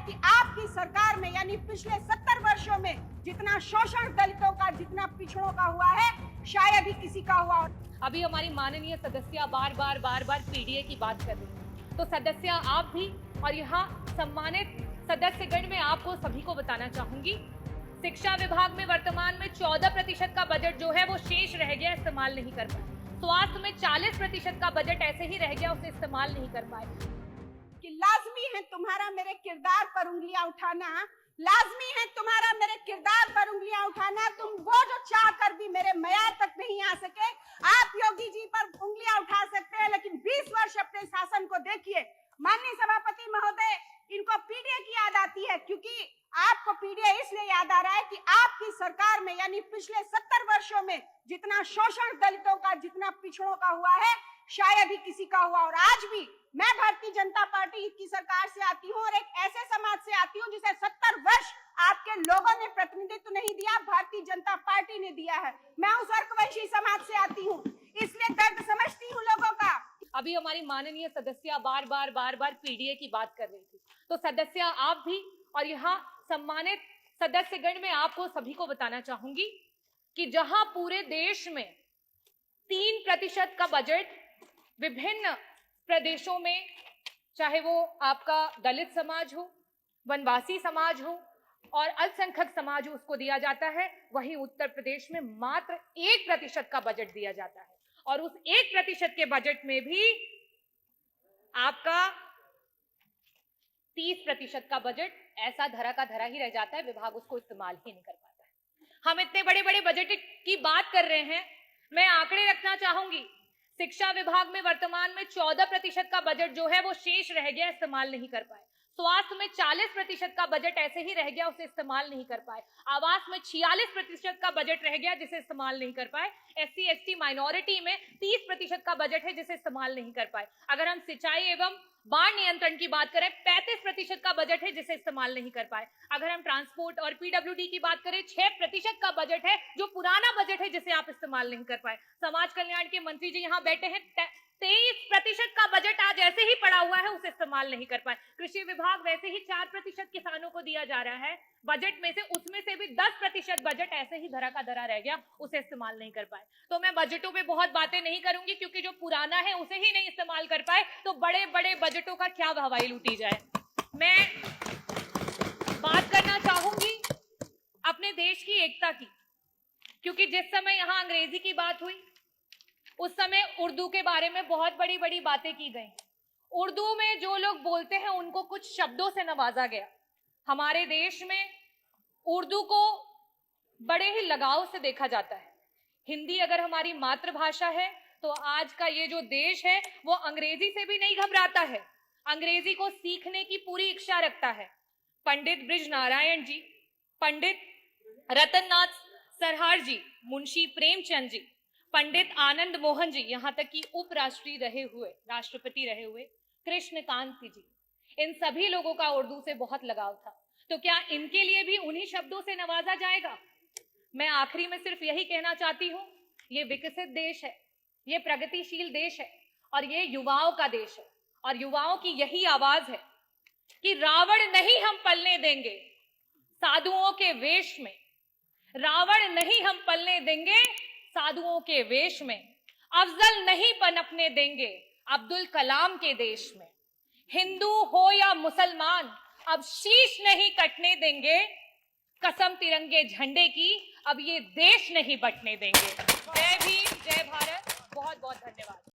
कि आपकी सरकार में यानी पिछले 70 वर्षों में जितना शोषण दलितों का, जितना पिछड़ों का हुआ है, शायद ही किसी का हुआ। अभी हमारी माननीय सदस्य बार बार पीडीए की बात कर रही है, तो सदस्य आप भी और यहाँ सम्मानित सदस्यगण में आपको सभी को बताना चाहूंगी, शिक्षा विभाग में वर्तमान में 14% का बजट जो है वो शेष रह गया, इस्तेमाल नहीं कर पाए। स्वास्थ्य में 40% का बजट ऐसे ही रह गया, उसे इस्तेमाल नहीं कर पाए। कि लाजमी है तुम्हारा मेरे किरदार पर उंगलियां उठाना, लाजमी है तुम्हारा मेरे किरदार पर उंगलियां उठाना। तुम वो जो चाह कर भी मेरे मयार तक नहीं आ सके, आप योगी जी पर उंगलियां उठा सकते हैं, लेकिन 20 वर्ष अपने शासन को देखिए। माननीय सभापति महोदय, इनको पीडीए की याद आती है, क्योंकि आपको पीडीए इसलिए याद आ रहा है कि आपकी सरकार में यानी पिछले 70 वर्षों में जितना शोषण दलितों का, जितना पिछड़ों का हुआ है, शायद ही किसी का हुआ। और आज भी मैं भारतीय जनता पार्टी की सरकार से आती हूँ और एक ऐसे समाज से आती हूँ जिसे 70 वर्ष आपके लोगों ने प्रतिनिधित्व नहीं दिया, भारतीय जनता पार्टी ने दिया है। मैं उस वर्गवंशी समाज से आती हूँ, इसलिए दर्द समझती हूँ लोगों का। अभी हमारी माननीय सदस्य बार बार पीडीए की बात कर रही थी, तो सदस्य आप भी और यहाँ सम्मानित सदस्यगण में आपको सभी को बताना चाहूंगी कि जहां पूरे देश में 3% का बजट विभिन्न प्रदेशों में, चाहे वो आपका दलित समाज हो, वनवासी समाज हो और अल्पसंख्यक समाज हो, उसको दिया जाता है, वहीं उत्तर प्रदेश में मात्र 1% का बजट दिया जाता है। और उस 1% के बजट में भी आपका 30% का बजट ऐसा धरा का धरा ही रह जाता है, विभाग उसको इस्तेमाल ही नहीं कर पाता है। हम इतने बड़े बड़े बजट की बात कर रहे हैं, मैं आंकड़े रखना चाहूंगी। शिक्षा विभाग में वर्तमान में 14% का बजट जो है वो शेष रह गया, इस्तेमाल नहीं कर पाए। स्वास्थ्य में 40% का बजट ऐसे ही रह गया, उसे इस्तेमाल नहीं कर पाए। आवास में 46% का बजट रह गया, जिसे इस्तेमाल नहीं कर पाए। एससी एसटी माइनॉरिटी में 30% का बजट है, जिसे इस्तेमाल नहीं कर पाए। अगर हम सिंचाई एवं बाढ़ नियंत्रण की बात करें, 35% का बजट है, जिसे इस्तेमाल नहीं कर पाए। अगर हम ट्रांसपोर्ट और पीडब्ल्यूडी की बात करें, 6% का बजट है, जो पुराना बजट है, जिसे आप इस्तेमाल नहीं कर पाए। समाज कल्याण के मंत्री जी यहाँ बैठे हैं, 23% का बजट आज ऐसे ही पड़ा हुआ है, उसे इस्तेमाल नहीं कर पाए। कृषि विभाग वैसे ही 4% किसानों को दिया जा रहा है बजट में से, उसमें से भी 10% बजट ऐसे ही धरा का धरा रह गया, उसे इस्तेमाल नहीं कर पाए। तो मैं बजटों पे बहुत बातें नहीं करूंगी, क्योंकि जो पुराना है उसे ही नहीं इस्तेमाल कर पाए, तो बड़े बड़े बजटों का क्या हवाई लूटी जाए। मैं बात करना चाहूंगी अपने देश की एकता की, क्योंकि जिस समय यहां अंग्रेजी की बात हुई, उस समय उर्दू के बारे में बहुत बड़ी बड़ी बातें की गई। उर्दू में जो लोग बोलते हैं उनको कुछ शब्दों से नवाजा गया। हमारे देश में उर्दू को बड़े ही लगाव से देखा जाता है। हिंदी अगर हमारी मातृभाषा है, तो आज का ये जो देश है वो अंग्रेजी से भी नहीं घबराता है, अंग्रेजी को सीखने की पूरी इच्छा रखता है। पंडित ब्रिज नारायण जी, पंडित रतननाथ सरहार जी, मुंशी प्रेमचंद जी, पंडित आनंद मोहन जी, यहाँ तक कि उपराष्ट्रपति रहे हुए कृष्णकांत जी, इन सभी लोगों का उर्दू से बहुत लगाव था। तो क्या इनके लिए भी उन्हीं शब्दों से नवाजा जाएगा? मैं आखिरी में सिर्फ यही कहना चाहती हूँ, ये विकसित देश है, ये प्रगतिशील देश है और ये युवाओं का देश है, और युवाओं की यही आवाज है कि रावण नहीं हम पलने देंगे साधुओं के वेश में, रावण नहीं हम पलने देंगे साधुओं के वेश में, अफजल नहीं पनपने देंगे अब्दुल कलाम के देश में, हिंदू हो या मुसलमान अब शीश नहीं कटने देंगे, कसम तिरंगे झंडे की अब ये देश नहीं बटने देंगे। जय भीम, जय भारत, बहुत बहुत धन्यवाद।